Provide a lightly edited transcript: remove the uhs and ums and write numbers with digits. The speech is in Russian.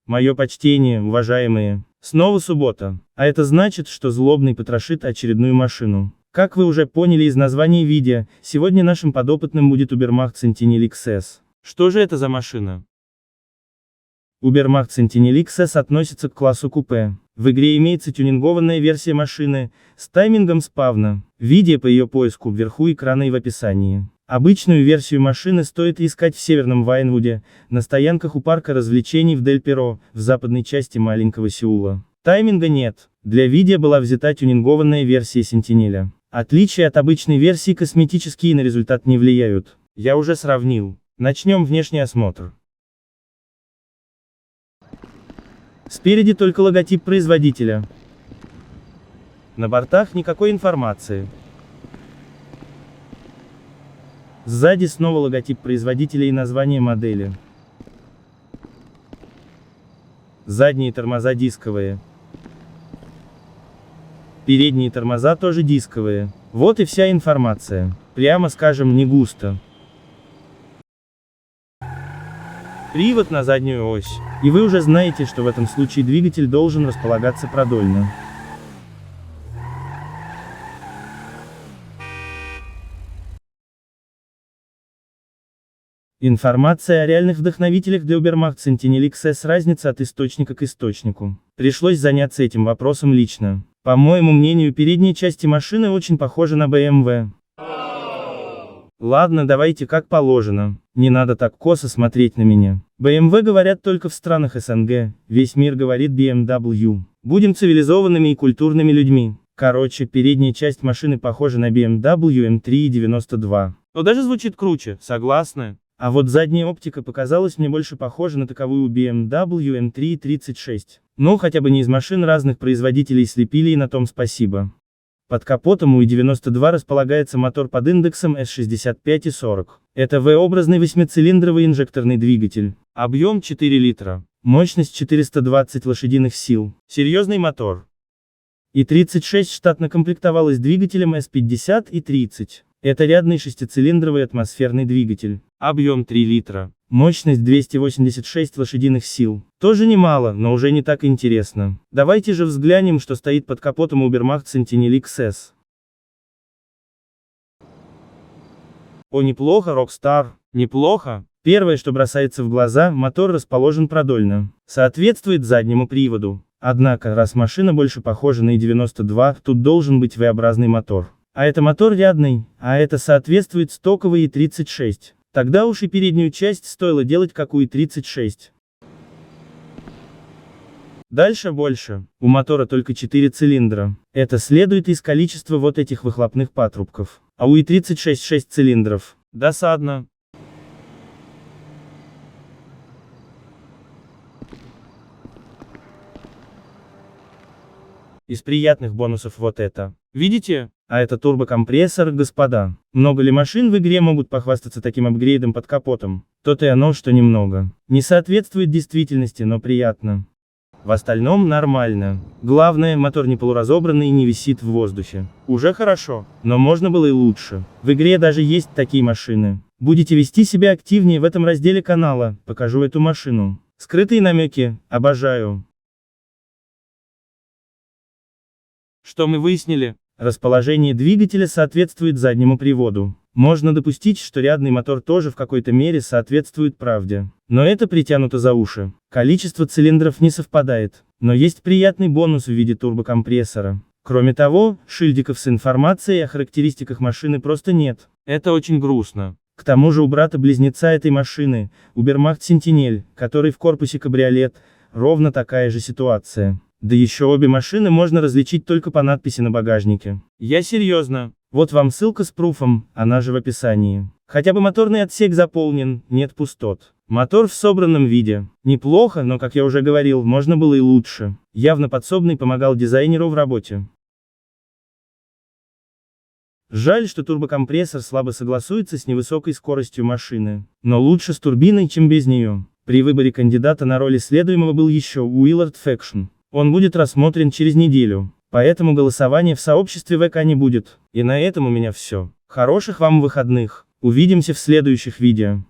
Мое почтение, уважаемые. Снова суббота. А это значит, что злобный потрошит очередную машину. Как вы уже поняли из названия видео, сегодня нашим подопытным будет Ubermacht Sentinel XS. Что же это за машина? Ubermacht Sentinel XS относится к классу купе. В игре имеется тюнингованная версия машины, с таймингом спавна. Видео по ее поиску вверху экрана и в описании. Обычную версию машины стоит искать в Северном Вайнвуде, на стоянках у парка развлечений в Дель-Перо, в западной части маленького Сеула. Тайминга нет. Для видео была взята тюнингованная версия Сентинеля. Отличия от обычной версии косметические на результат не влияют. Я уже сравнил. Начнем внешний осмотр. Спереди только логотип производителя. На бортах никакой информации. Сзади снова логотип производителя и название модели. Задние тормоза дисковые. Передние тормоза тоже дисковые. Вот и вся информация. Прямо скажем, не густо. Привод на заднюю ось. И вы уже знаете, что в этом случае двигатель должен располагаться продольно. Информация о реальных вдохновителях для Ubermacht Sentinel XS, разница от источника к источнику. Пришлось заняться этим вопросом лично. По моему мнению, передние части машины очень похожи на BMW. Ладно, давайте как положено. Не надо так косо смотреть на меня. BMW говорят только в странах СНГ, весь мир говорит BMW. Будем цивилизованными и культурными людьми. Короче, передняя часть машины похожа на BMW M3 92. Но даже звучит круче, согласны? А вот задняя оптика показалась мне больше похожа на таковую у BMW M3 36. Ну, хотя бы не из машин разных производителей слепили, и на том спасибо. Под капотом у i92 располагается мотор под индексом S6540. Это V-образный 8-цилиндровый инжекторный двигатель. Объем 4 литра. Мощность 420 лошадиных сил. Серьезный мотор. И-36 штатно комплектовалась двигателем S50 и 30. Это рядный шестицилиндровый атмосферный двигатель. Объем 3 литра. Мощность 286 лошадиных сил. Тоже немало, но уже не так интересно. Давайте же взглянем, что стоит под капотом Ubermacht Sentinel XS. О, неплохо, Rockstar. Неплохо. Первое, что бросается в глаза, мотор расположен продольно. Соответствует заднему приводу. Однако, раз машина больше похожа на i92, тут должен быть V-образный мотор. А это мотор рядный, а это соответствует стоковой и-36. Тогда уж и переднюю часть стоило делать как у и-36. Дальше больше. У мотора только 4 цилиндра. Это следует из количества вот этих выхлопных патрубков. А у и-36 6 цилиндров. Досадно. Из приятных бонусов вот это. Видите? А это турбокомпрессор, господа. Много ли машин в игре могут похвастаться таким апгрейдом под капотом? То-то и оно, что немного. Не соответствует действительности, но приятно. В остальном нормально. Главное, мотор не полуразобранный и не висит в воздухе. Уже хорошо, но можно было и лучше. В игре даже есть такие машины. Будете вести себя активнее в этом разделе канала, покажу эту машину. Скрытые намеки, обожаю. Что мы выяснили? Расположение двигателя соответствует заднему приводу. Можно допустить, что рядный мотор тоже в какой-то мере соответствует правде. Но это притянуто за уши. Количество цилиндров не совпадает. Но есть приятный бонус в виде турбокомпрессора. Кроме того, шильдиков с информацией о характеристиках машины просто нет. Это очень грустно. К тому же у брата-близнеца этой машины, Ubermacht Sentinel, который в корпусе кабриолет, ровно такая же ситуация. Да еще обе машины можно различить только по надписи на багажнике. Я серьезно. Вот вам ссылка с пруфом, она же в описании. Хотя бы моторный отсек заполнен, нет пустот. Мотор в собранном виде. Неплохо, но, как я уже говорил, можно было и лучше. Явно подсобный помогал дизайнеру в работе. Жаль, что турбокомпрессор слабо согласуется с невысокой скоростью машины. Но лучше с турбиной, чем без нее. При выборе кандидата на роль исследуемого был еще Уиллард Фэкшн. Он будет рассмотрен через неделю. Поэтому голосования в сообществе ВК не будет. И на этом у меня все. Хороших вам выходных. Увидимся в следующих видео.